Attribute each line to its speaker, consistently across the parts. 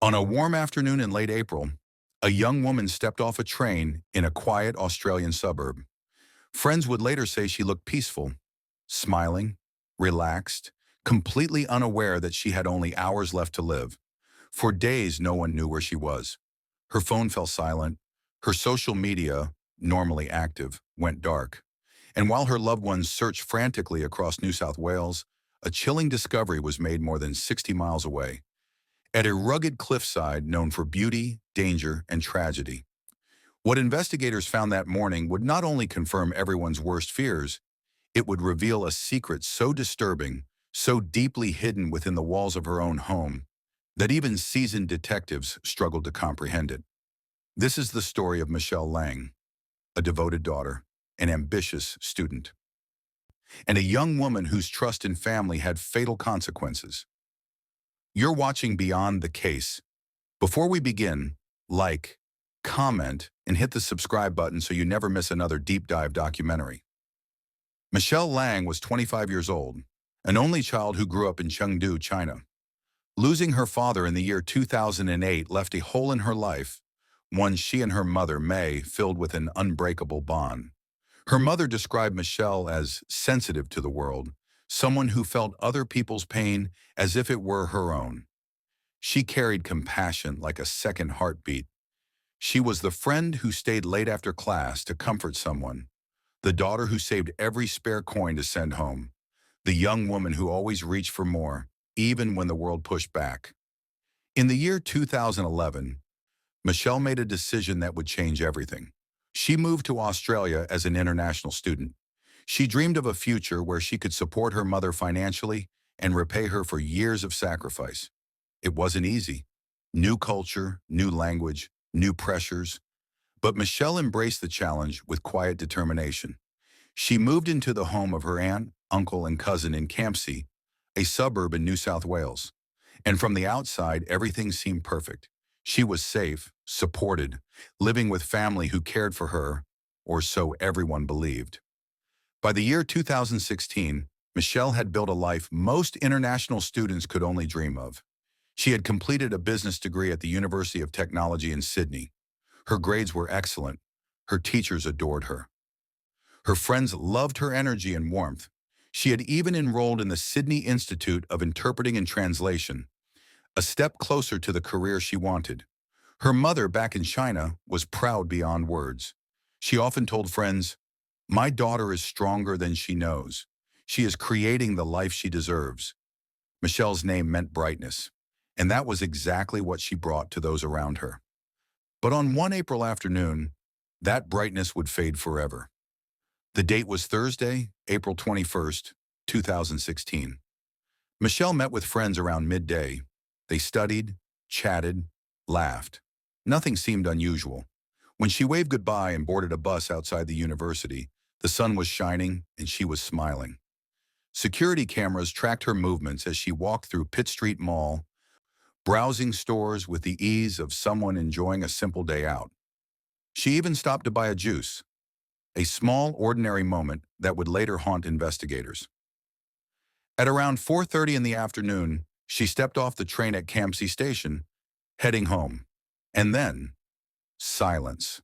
Speaker 1: On a warm afternoon in late April, a young woman stepped off a train in a quiet Australian suburb. Friends would later say she looked peaceful, smiling, relaxed, completely unaware that she had only hours left to live. For days, no one knew where she was. Her phone fell silent. Her social media, normally active, went dark. And while her loved ones searched frantically across New South Wales, a chilling discovery was made more than 60 miles away, at a rugged cliffside known for beauty, danger, and tragedy. What investigators found that morning would not only confirm everyone's worst fears, it would reveal a secret so disturbing, so deeply hidden within the walls of her own home, that even seasoned detectives struggled to comprehend it. This is the story of Michelle Leng, a devoted daughter, an ambitious student, and a young woman whose trust in family had fatal consequences. You're watching Beyond the Case. Before we begin, like, comment, and hit the subscribe button so you never miss another deep dive documentary. Michelle Leng was 25 years old, an only child who grew up in Chengdu, China. Losing her father in the year 2008 left a hole in her life, one she and her mother, May, filled with an unbreakable bond. Her mother described Michelle as sensitive to the world, someone who felt other people's pain as if it were her own. She carried compassion like a second heartbeat. She was the friend who stayed late after class to comfort someone, the daughter who saved every spare coin to send home, the young woman who always reached for more, even when the world pushed back. In the year 2011, Michelle made a decision that would change everything. She moved to Australia as an international student. She dreamed of a future where she could support her mother financially and repay her for years of sacrifice. It wasn't easy. New culture, new language, new pressures. But Michelle embraced the challenge with quiet determination. She moved into the home of her aunt, uncle, and cousin in Campsie, a suburb in New South Wales. And from the outside, everything seemed perfect. She was safe, supported, living with family who cared for her, or so everyone believed. By the year 2016, Michelle had built a life most international students could only dream of. She had completed a business degree at the University of Technology in Sydney. Her grades were excellent. Her teachers adored her. Her friends loved her energy and warmth. She had even enrolled in the Sydney Institute of Interpreting and Translation, a step closer to the career she wanted. Her mother back in China was proud beyond words. She often told friends, "My daughter is stronger than she knows. She is creating the life she deserves." Michelle's name meant brightness, and that was exactly what she brought to those around her. But on one April afternoon, that brightness would fade forever. The date was Thursday, April 21st, 2016. Michelle met with friends around midday. They studied, chatted, laughed. Nothing seemed unusual. When she waved goodbye and boarded a bus outside the university, the sun was shining and she was smiling. Security cameras tracked her movements as she walked through Pitt Street Mall, browsing stores with the ease of someone enjoying a simple day out. She even stopped to buy a juice, a small, ordinary moment that would later haunt investigators. At around 4:30 in the afternoon, she stepped off the train at Campsie Station, heading home. And then, silence.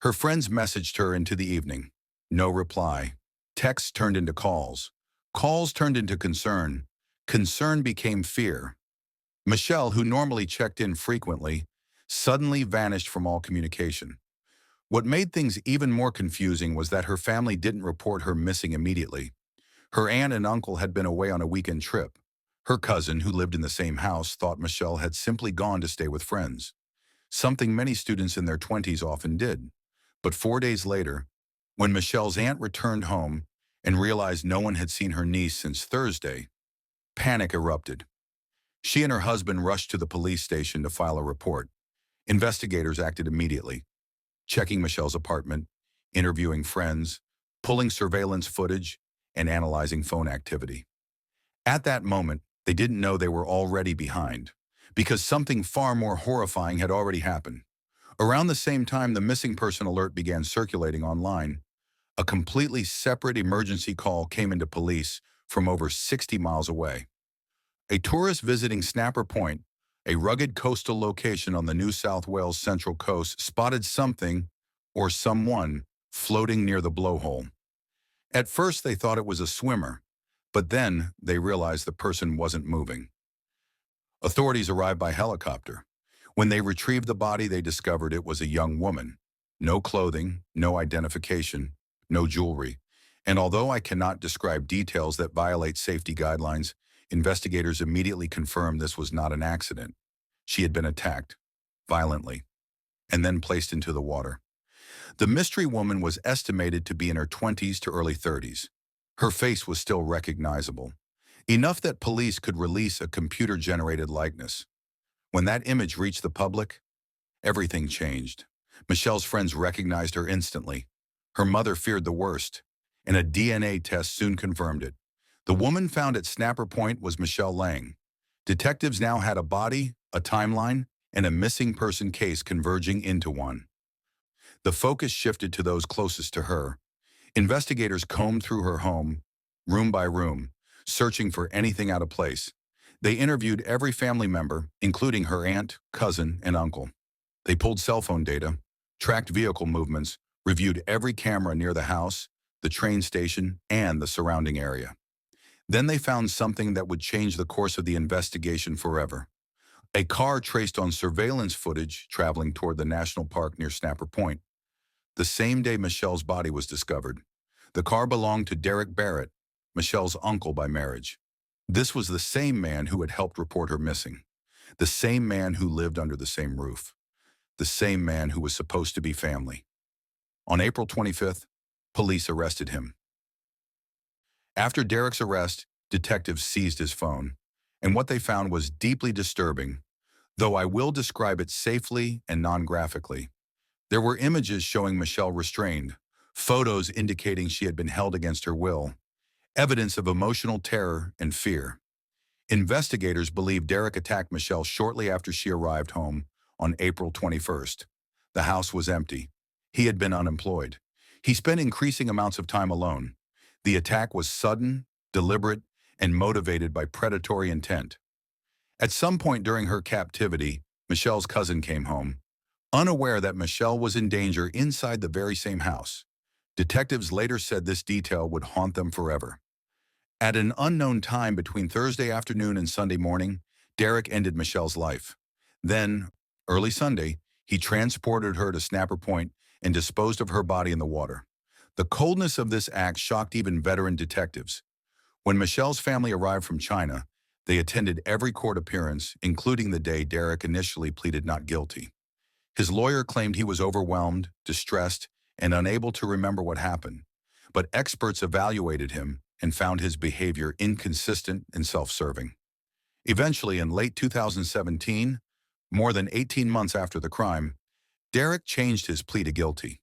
Speaker 1: Her friends messaged her into the evening. No reply. Texts turned into calls. Calls turned into concern. Concern became fear. Michelle, who normally checked in frequently, suddenly vanished from all communication. What made things even more confusing was that her family didn't report her missing immediately. Her aunt and uncle had been away on a weekend trip. Her cousin, who lived in the same house, thought Michelle had simply gone to stay with friends, something many students in their 20s often did. But 4 days later, when Michelle's aunt returned home and realized no one had seen her niece since Thursday, panic erupted. She and her husband rushed to the police station to file a report. Investigators acted immediately, checking Michelle's apartment, interviewing friends, pulling surveillance footage, and analyzing phone activity. At that moment, they didn't know they were already behind, because something far more horrifying had already happened. Around the same time the missing person alert began circulating online, a completely separate emergency call came into police from over 60 miles away. A tourist visiting Snapper Point, A rugged coastal location on the New South Wales Central Coast spotted something, or someone, floating near the blowhole. At first they thought it was a swimmer, but then they realized the person wasn't moving. Authorities arrived by helicopter. When they retrieved the body, they discovered it was a young woman. No clothing, no identification, no jewelry. And although I cannot describe details that violate safety guidelines, investigators immediately confirmed this was not an accident. She had been attacked, violently, and then placed into the water. The mystery woman was estimated to be in her 20s to early 30s. Her face was still recognizable, enough that police could release a computer-generated likeness. When that image reached the public, everything changed. Michelle's friends recognized her instantly. Her mother feared the worst, and a DNA test soon confirmed it. The woman found at Snapper Point was Michelle Leng. Detectives now had a body, a timeline, and a missing person case converging into one. The focus shifted to those closest to her. Investigators combed through her home, room by room, searching for anything out of place. They interviewed every family member, including her aunt, cousin, and uncle. They pulled cell phone data, tracked vehicle movements, reviewed every camera near the house, the train station, and the surrounding area. Then they found something that would change the course of the investigation forever. A car traced on surveillance footage traveling toward the national park near Snapper Point. The same day Michelle's body was discovered. The car belonged to Derek Barrett, Michelle's uncle by marriage. This was the same man who had helped report her missing. The same man who lived under the same roof. The same man who was supposed to be family. On April 25th, police arrested him. After Derek's arrest, detectives seized his phone, and what they found was deeply disturbing, though I will describe it safely and non-graphically. There were images showing Michelle restrained, photos indicating she had been held against her will, evidence of emotional terror and fear. Investigators believe Derek attacked Michelle shortly after she arrived home on April 21st. The house was empty. He had been unemployed. He spent increasing amounts of time alone. The attack was sudden, deliberate, and motivated by predatory intent. At some point during her captivity, Michelle's cousin came home, unaware that Michelle was in danger inside the very same house. Detectives later said this detail would haunt them forever. At an unknown time between Thursday afternoon and Sunday morning, Derek ended Michelle's life. Then, early Sunday, he transported her to Snapper Point and disposed of her body in the water. The coldness of this act shocked even veteran detectives. When Michelle's family arrived from China, they attended every court appearance, including the day Derek initially pleaded not guilty. His lawyer claimed he was overwhelmed, distressed, and unable to remember what happened. But experts evaluated him and found his behavior inconsistent and self-serving. Eventually, in late 2017, more than 18 months after the crime, Derek changed his plea to guilty.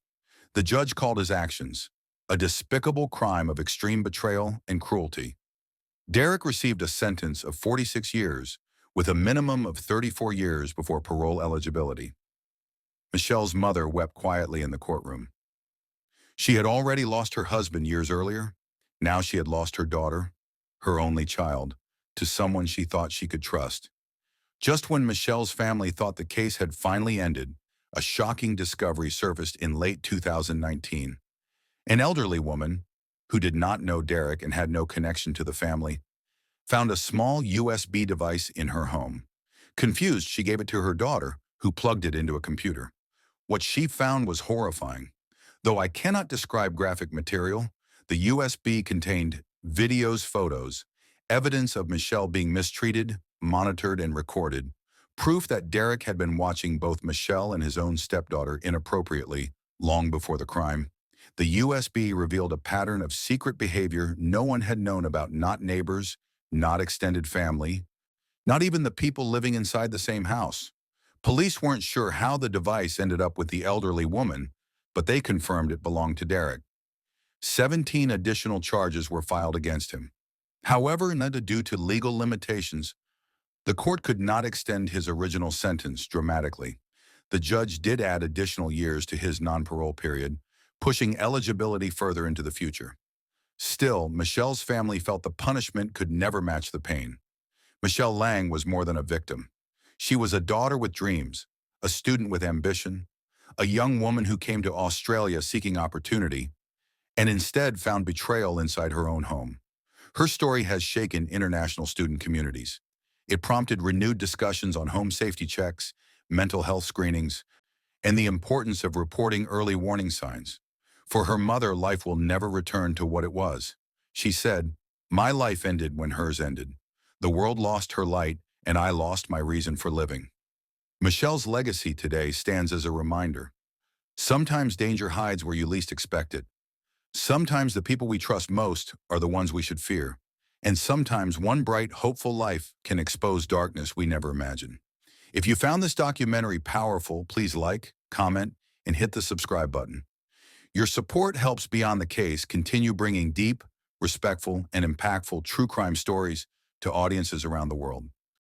Speaker 1: The judge called his actions a despicable crime of extreme betrayal and cruelty. Derek received a sentence of 46 years, with a minimum of 34 years before parole eligibility. Michelle's mother wept quietly in the courtroom. She had already lost her husband years earlier. Now she had lost her daughter, her only child, to someone she thought she could trust. Just when Michelle's family thought the case had finally ended, a shocking discovery surfaced in late 2019. An elderly woman, who did not know Derek and had no connection to the family, found a small USB device in her home. Confused, she gave it to her daughter, who plugged it into a computer. What she found was horrifying. Though I cannot describe graphic material, the USB contained videos, photos, evidence of Michelle being mistreated, monitored, and recorded, proof that Derek had been watching both Michelle and his own stepdaughter inappropriately long before the crime. The USB revealed a pattern of secret behavior no one had known about, not neighbors, not extended family, not even the people living inside the same house. Police weren't sure how the device ended up with the elderly woman, but they confirmed it belonged to Derek. 17 additional charges were filed against him. However, due to legal limitations, the court could not extend his original sentence dramatically. The judge did add additional years to his non-parole period, pushing eligibility further into the future. Still, Michelle's family felt the punishment could never match the pain. Michelle Leng was more than a victim. She was a daughter with dreams, a student with ambition, a young woman who came to Australia seeking opportunity, and instead found betrayal inside her own home. Her story has shaken international student communities. It prompted renewed discussions on home safety checks, mental health screenings, and the importance of reporting early warning signs. For her mother, life will never return to what it was. She said, "My life ended when hers ended. The world lost her light, and I lost my reason for living." Michelle's legacy today stands as a reminder. Sometimes danger hides where you least expect it. Sometimes the people we trust most are the ones we should fear. And sometimes one bright, hopeful life can expose darkness we never imagined. If you found this documentary powerful, please like, comment, and hit the subscribe button. Your support helps Beyond the Case continue bringing deep, respectful, and impactful true crime stories to audiences around the world.